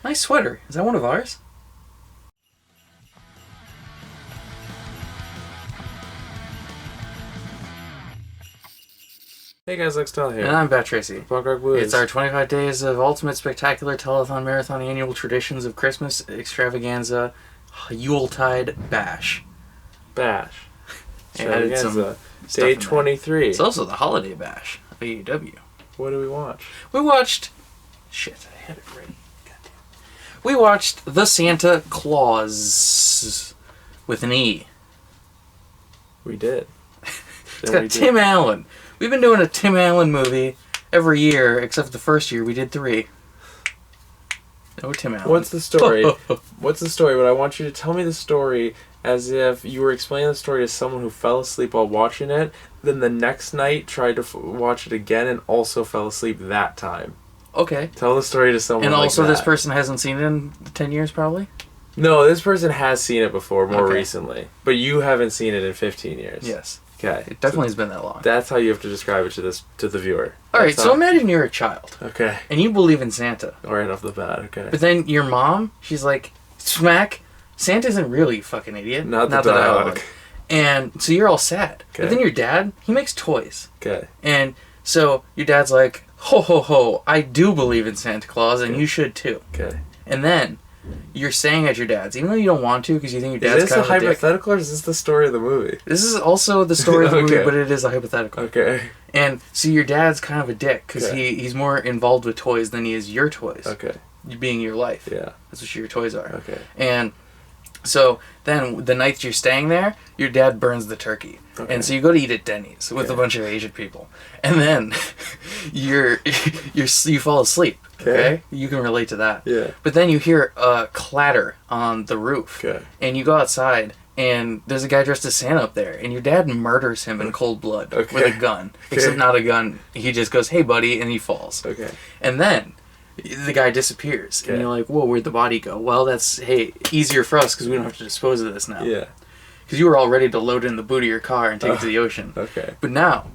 Nice sweater. Is that one of ours? Hey guys, Lextel here. And I'm Bat Tracy. Punk Rock Blues. It's our 25 days of ultimate spectacular telethon marathon annual traditions of Christmas extravaganza Yuletide bash. Extravaganza. Day 23. It's also the holiday bash of AEW. What did we watch? We watched... Shit, I had it right. Goddamn. We watched The Santa Claus with an E. We did. It's got Tim Allen. We've been doing a Tim Allen movie every year, except the first year we did 3. No Tim Allen. What's the story? What's the story? But I want you to tell me the story as if you were explaining the story to someone who fell asleep while watching it, then the next night tried to watch it again and also fell asleep that time. Okay. Tell the story to someone and like also that. This person hasn't seen it in 10 years, probably? No, this person has seen it before, more Okay. recently. But you haven't seen it in 15 years. Yes. Okay. It definitely has been that long. That's how you have to describe it to the viewer. Alright, That's so how- imagine you're a child. Okay. And you believe in Santa. Right off the bat, okay. But then your mom, she's like, smack, Santa isn't really a fucking idiot. Not the dialogue. And so you're all sad. Okay. But then your dad, he makes toys. Okay. And so your dad's like, ho ho ho, I do believe in Santa Claus and you should too. Okay. And then you're saying at your dad's, even though you don't want to because you think your Is dad's this kind a of a dick. hypothetical or is this the story of the movie? This is also the story of the movie, Okay. but it is a hypothetical. Okay. And so your dad's kind of a dick because Okay. he's more involved with toys than he is your toys. Okay. You being your life. Yeah. That's what your toys are. Okay. And so then the night you're staying there, your dad burns the turkey. Okay. And so you go to eat at Denny's with Okay. a bunch of Asian people. And then you fall asleep. Okay? You can relate to that. Yeah. But then you hear a clatter on the roof. Okay. And you go outside and there's a guy dressed as Santa up there, and your dad murders him in cold blood Okay. with a gun. Except not a gun. He just goes, "Hey buddy," and he falls. Okay. And then the guy disappears. Okay. And you're like, "Whoa, where'd the body go?" Well, that's, hey, easier for us because we don't have to dispose of this now. Yeah. Because you were all ready to load it in the boot of your car and take it to the ocean. Okay. But now,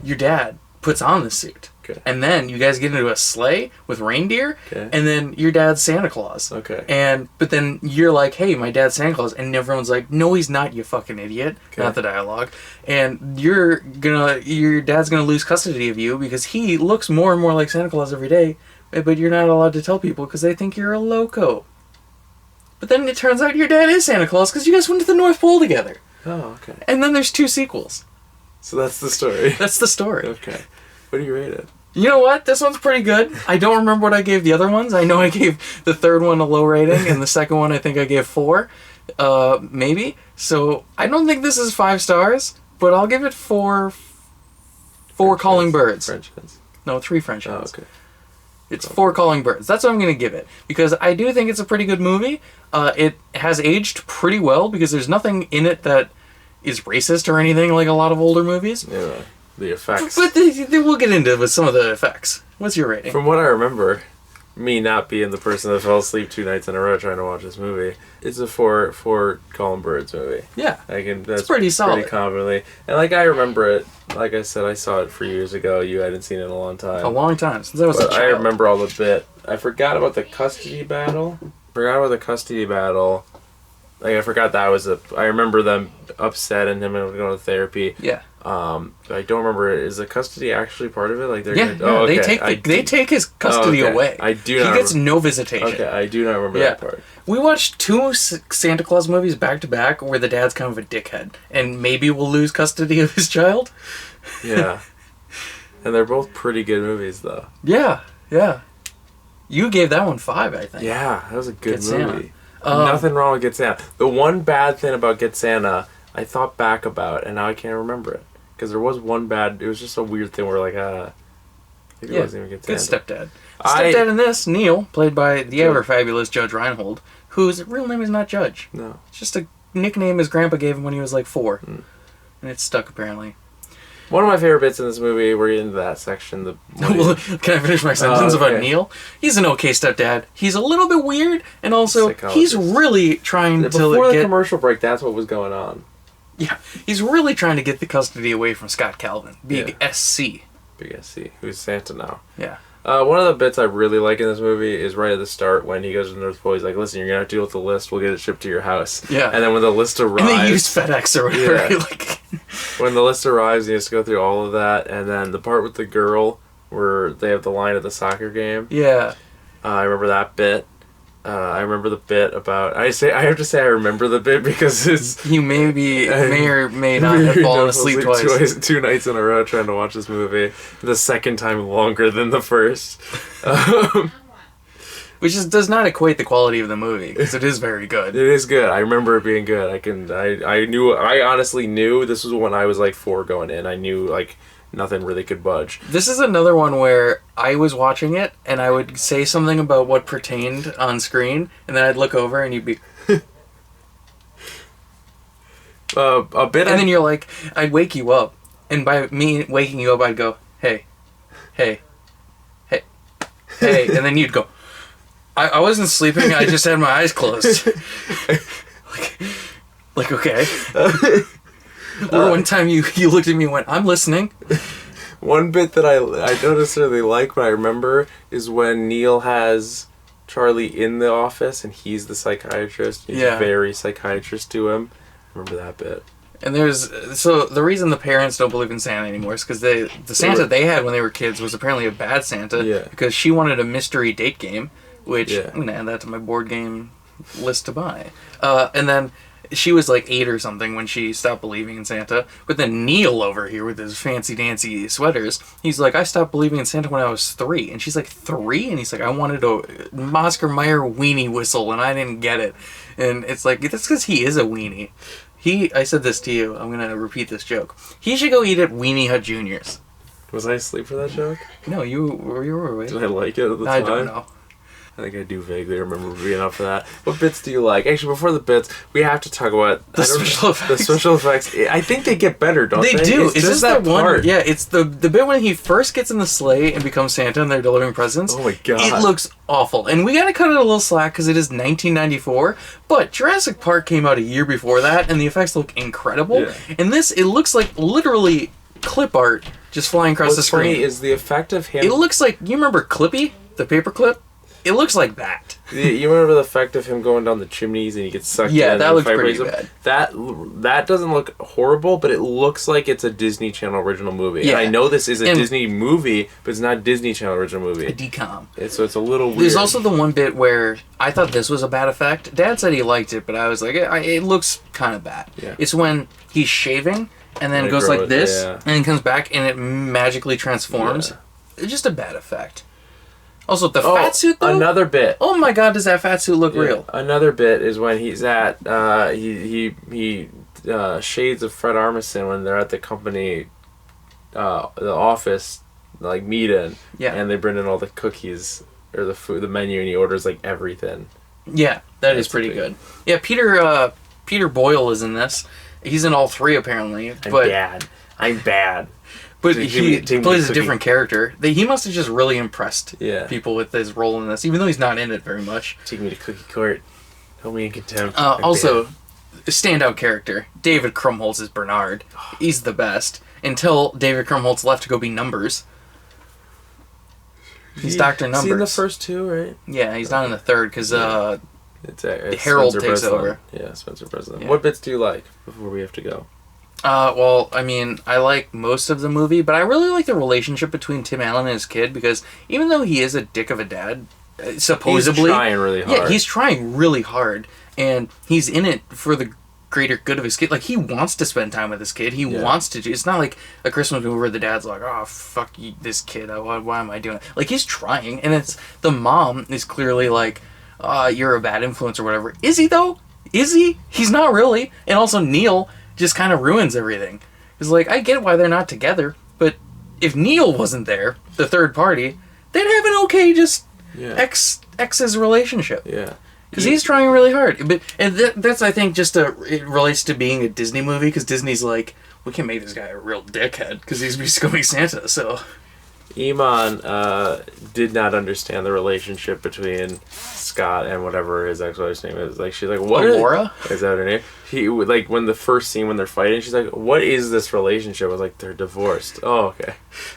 your dad puts on the suit. Okay. And then you guys get into a sleigh with reindeer. Okay. And then your dad's Santa Claus. Okay. But then you're like, "Hey, my dad's Santa Claus," and everyone's like, "No, he's not, you fucking idiot." Okay. Not the dialogue. And your dad's gonna lose custody of you because he looks more and more like Santa Claus every day, but you're not allowed to tell people because they think you're a loco. But then it turns out your dad is Santa Claus because you guys went to the North Pole together. Oh, okay. And then there's 2 sequels. So that's the story. That's the story. Okay. What do you rate it? You know what? This one's pretty good. I don't remember what I gave the other ones. I know I gave the third one a low rating, and the second one I think I gave 4, maybe. So I don't think this is 5 stars, but I'll give it 4 calling birds. French hens. No, 3 French Oh, hens. okay. It's 4 calling birds. That's what I'm going to give it. Because I do think it's a pretty good movie. It has aged pretty well because there's nothing in it that is racist or anything like a lot of older movies. Yeah. The effects. But we'll get into with some of the effects. What's your rating? From what I remember, me not being the person that fell asleep 2 nights in a row trying to watch this movie, it's a 4 Colin Birds movie. Yeah. That's pretty solid. Pretty confidently. And like I remember it, like I said, I saw it 3 years ago. You hadn't seen it in a long time. A long time since I was a But child. I remember all the bit. I forgot about the custody battle. Like I forgot that was I remember them upset and him going to therapy. Yeah. I don't remember. Is the custody actually part of it? Like they're Yeah, gonna, oh, okay. they take his custody okay. away. I do He not gets remember. no visitation. Okay, I do not remember Yeah. that part. We watched 2 Santa Claus movies back to back where the dad's kind of a dickhead and maybe will lose custody of his child. Yeah. And they're both pretty good movies, though. Yeah, yeah. You gave that one 5, I think. Yeah, that was a good Get Santa. movie. Nothing wrong with Get Santa. The one bad thing about Get Santa, I thought back about, and now I can't remember it. Because there was one bad... It was just a weird thing where, like, maybe it wasn't even Get Good Santa. stepdad. Stepdad in this, Neil, played by the ever-fabulous Judge Reinhold, whose real name is not Judge. No. It's just a nickname his grandpa gave him when he was like 4. And it stuck, apparently. One of my favorite bits in this movie, we're into that section. Well, can I finish my sentence okay. about Neil? He's an okay stepdad. He's a little bit weird, and also he's really trying to Before the get... commercial break, that's what was going on. Yeah, he's really trying to get the custody away from Scott Calvin, Big SC. Big SC, who's Santa now. Yeah. One of the bits I really like in this movie is right at the start when he goes to the North Pole. He's like, "Listen, you're gonna have to deal with the list. We'll get it shipped to your house." Yeah. And then when the list arrives, and they use FedEx or whatever. Yeah. Like, when the list arrives, he has to go through all of that, and then the part with the girl where they have the line at the soccer game. yeah. I remember that bit. I remember the bit about. I have to say I remember the bit because it's. You may or may not have fallen asleep twice. 2 nights in a row trying to watch this movie. The second time longer than the first. Which does not equate the quality of the movie, because it is very good. It is good. I remember it being good. I honestly knew this was when I was like 4 going in. I knew like nothing really could budge. This is another one where I was watching it, and I would say something about what pertained on screen, and then I'd look over, and you'd be... A bit. And then you're like, I'd wake you up, and by me waking you up, I'd go, hey, hey, hey, hey, and then you'd go... I wasn't sleeping, I just had my eyes closed. like okay. Or one time you looked at me and went, I'm listening. One bit that I don't necessarily like, but I remember, is when Neil has Charlie in the office and he's the psychiatrist. He's very psychiatrist to him. I remember that bit. And so the reason the parents don't believe in Santa anymore is because the Santa they had when they were kids was apparently a bad Santa, because she wanted a mystery date game, which I'm going to add that to my board game list to buy. And then she was like 8 or something when she stopped believing in Santa. But then Neil over here with his fancy dancy sweaters, he's like, I stopped believing in Santa when I was 3. And she's like, 3? And he's like, I wanted a Oscar Mayer weenie whistle and I didn't get it. And it's like, that's because he is a weenie. I said this to you, I'm going to repeat this joke. He should go eat at Weenie Hut Jr.'s. Was I asleep for that joke? No, you were awake. Did I like it at the time? I don't know. I think I do vaguely remember being up for that. What bits do you like? Actually, before the bits, we have to talk about the special effects. The special effects. I think they get better, don't they? They do. It's is just this that the one? part. Yeah, it's the bit when he first gets in the sleigh and becomes Santa and they're delivering presents. Oh my god. It looks awful. And we gotta cut it a little slack because it is 1994, but Jurassic Park came out a year before that and the effects look incredible. Yeah. And this, it looks like literally clip art just flying across the screen. What's funny is the effect of him... It looks like, you remember Clippy? The paperclip? It looks like that. You remember the effect of him going down the chimneys and he gets sucked in? Yeah, that looks pretty bad. That doesn't look horrible, but it looks like it's a Disney Channel original movie. Yeah. And I know this is a Disney movie, but it's not a Disney Channel original movie. A DCOM. So it's a little weird. There's also the one bit where I thought this was a bad effect. Dad said he liked it, but I was like, it looks kind of bad. Yeah. It's when he's shaving and then it goes like this, and then comes back and it magically transforms. Yeah. It's just a bad effect. Also, the fat suit, though? Another bit. Oh my god, does that fat suit look real? Another bit is when he's at, he shades of Fred Armisen when they're at the company, the office, like, meeting. Yeah. And they bring in all the cookies, or the food, the menu, and he orders, like, everything. Yeah, that is pretty good. Yeah, Peter Boyle is in this. He's in all 3, apparently. I'm bad. But he plays a different character. He must have just really impressed people with his role in this, even though he's not in it very much. Take me to Cookie Court. Hold me in contempt. Also, standout character, David Krumholtz is Bernard. He's the best. Until David Krumholtz left to go be Numbers. He's Dr. Numbers. He's in the first 2, right? Yeah, he's not in the third, because Harold Spencer takes Breslin. over. Yeah, Spencer Breslin. Yeah. What bits do you like before we have to go? Well, I mean, I like most of the movie, but I really like the relationship between Tim Allen and his kid, because even though he is a dick of a dad, supposedly... He's trying really hard. Yeah, he's trying really hard, and he's in it for the greater good of his kid. Like, he wants to spend time with his kid. He wants to do... It's not like a Christmas movie where the dad's like, oh, fuck you, this kid. Why am I doing it? Like, he's trying, and it's... The mom is clearly like, you're a bad influence or whatever. Is he, though? Is he? He's not really. And also, Neil... just kind of ruins everything. It's like, I get why they're not together, but if Neil wasn't there, the third party, they'd have an okay ex's relationship. Yeah. Because he's trying really hard. But that's, I think, it relates to being a Disney movie, because Disney's like, we can make this guy a real dickhead, because he's becoming Santa, so... Iman did not understand the relationship between Scott and whatever his ex-wife's name is. Like, she's like, what? Laura? Is that her name? He, like, when the first scene when they're fighting, she's like, what is this relationship? I was like, they're divorced. Oh, okay.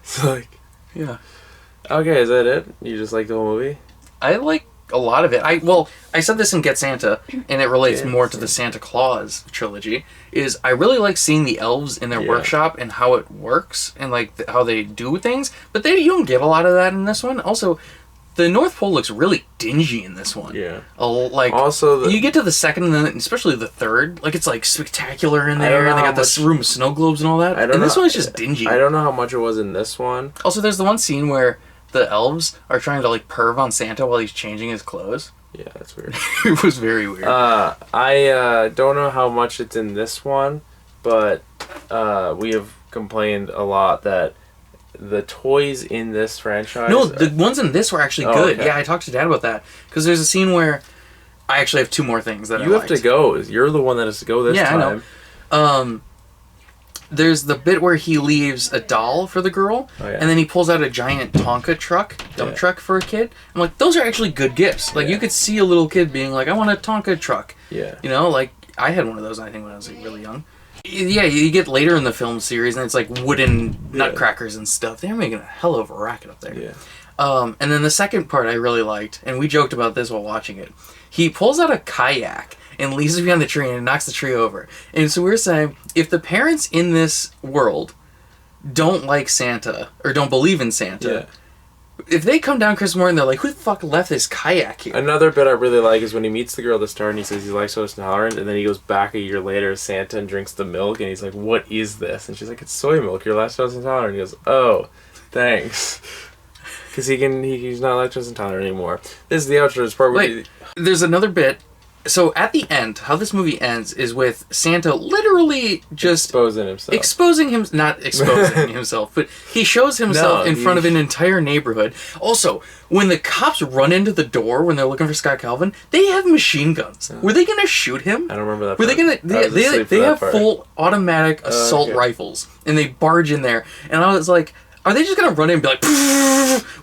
So, like... Yeah. Okay, is that it? You just like the whole movie? I like a lot of it. I said this in Get Santa, and it relates more to the Santa Claus trilogy. Is I really like seeing the elves in their workshop and how it works and like how they do things. But you don't get a lot of that in this one. Also, the North Pole looks really dingy in this one. Yeah. Like Also, you get to the second and then especially the third, like it's like spectacular in there, and they got this room of snow globes and all that. And this one's just dingy. I don't know how much it was in this one. Also, there's the one scene where the elves are trying to like perv on Santa while he's changing his clothes. Yeah, that's weird. It was very weird. I don't know how much it's in this one, but we have complained a lot that the toys in this franchise... No, the ones in this were actually good. Okay. Yeah, I talked to Dad about that. Because there's a scene where... I actually have two more things that you have to go. You're the one that has to go this time. Yeah, I know. There's the bit where he leaves a doll for the girl, and then he pulls out a giant Tonka dump truck for a kid. I'm like, those are actually good gifts. Like, you could see a little kid being like, I want a Tonka truck. Yeah. You know, like, I had one of those, I think, when I was like, really young. Yeah, you get later in the film series, and it's like wooden nutcrackers and stuff. They're making a hell of a racket up there. Yeah. And then the second part I really liked, and we joked about this while watching it. He pulls out a kayak and leaves it behind the tree and knocks the tree over. And so we're saying, if the parents in this world don't like Santa, or don't believe in Santa, if they come down Christmas morning and they're like, who the fuck left this kayak here? Another bit I really like is when he meets the girl at the start and he says he's lactose intolerant, and then he goes back a year later as Santa and drinks the milk, and he's like, what is this? And she's like, it's soy milk, you're lactose intolerant. And he goes, oh, thanks. Because he's not lactose intolerant anymore. This is the outro, this part where there's another bit. So at the end, how this movie ends is with Santa literally just exposing him, not exposing himself, but he shows himself in front of an entire neighborhood. Also, when the cops run into the door when they're looking for Scott Calvin, they have machine guns. Were they gonna shoot him? I don't remember that. Were they gonna? They have full automatic assault rifles, and they barge in there. And I was like, are they just gonna run in and be like,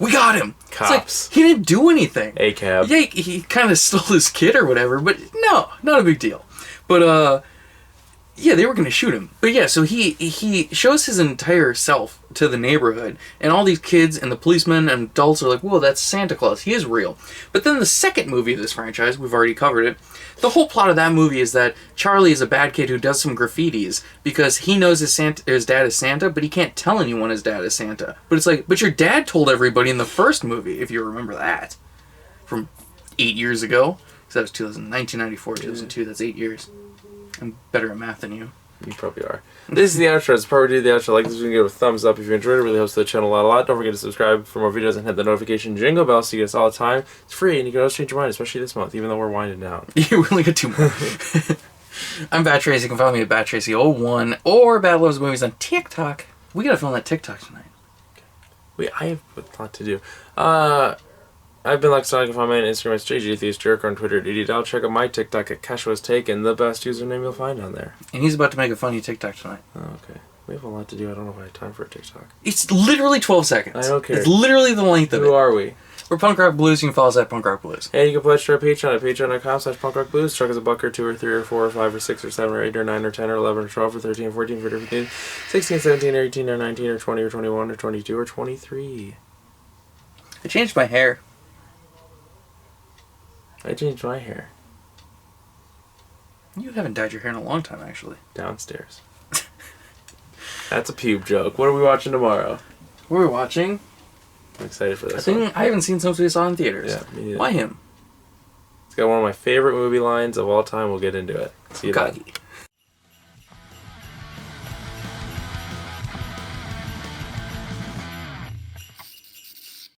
we got him? Cops. It's like, he didn't do anything. A-cab. Yeah, he kind of stole his kid or whatever, but no, not a big deal. But, yeah, they were gonna shoot him. But yeah, so he shows his entire self to the neighborhood, and all these kids and the policemen and adults are like, whoa, that's Santa Claus, he is real. But then the second movie of this franchise, we've already covered it, the whole plot of that movie is that Charlie is a bad kid who does some graffitis because he knows his dad is Santa, but he can't tell anyone his dad is Santa. But it's like, but your dad told everybody in the first movie, if you remember that, from 8 years ago. So that was 1994, 2002, that's 8 years. I'm better at math than you. You probably are. This is the outro. It's part where we do the outro. Like this, we can give it a thumbs up if you enjoyed it. It really helps the channel out a lot. Don't forget to subscribe for more videos and hit the notification jingle bell so you get us all the time. It's free and you can always change your mind, especially this month, even though we're winding down. You only got 2 more. I'm Bat Tracy. You can follow me at BatTracy01 or Bad Loves Movies on TikTok. We gotta film that TikTok tonight. Wait, I have a lot to do. I've been like Sonic. Find me on Instagram at JGTheistJerk, on Twitter at EDDL. Check out my TikTok at CashWasTaken, the best username you'll find on there. And he's about to make a funny TikTok tonight. Oh, okay. We have a lot to do. I don't know if I have time for a TikTok. It's literally 12 seconds. I don't care. It's literally the length of it. Who are we? We're Punk Rock Blues. You can follow us at Punk Rock Blues. And you can pledge to our Patreon at patreon.com/punkrockblues. Chuck us $1 or $2 or $3 or $4 or $5 or $6 or $7 or $8 or $9 or $10 or $11 or $12 or $13 or $14 or $15 or $16, $17 or $18 or $19 or $20 or $21 or $22 or $23. I changed my hair. I changed my hair. You haven't dyed your hair in a long time, actually. Downstairs. That's a pube joke. What are we watching tomorrow? What are we watching? I'm excited for this one. I haven't seen since we saw it in theaters. Yeah, me neither. Why him? It's got one of my favorite movie lines of all time. We'll get into it. See you then.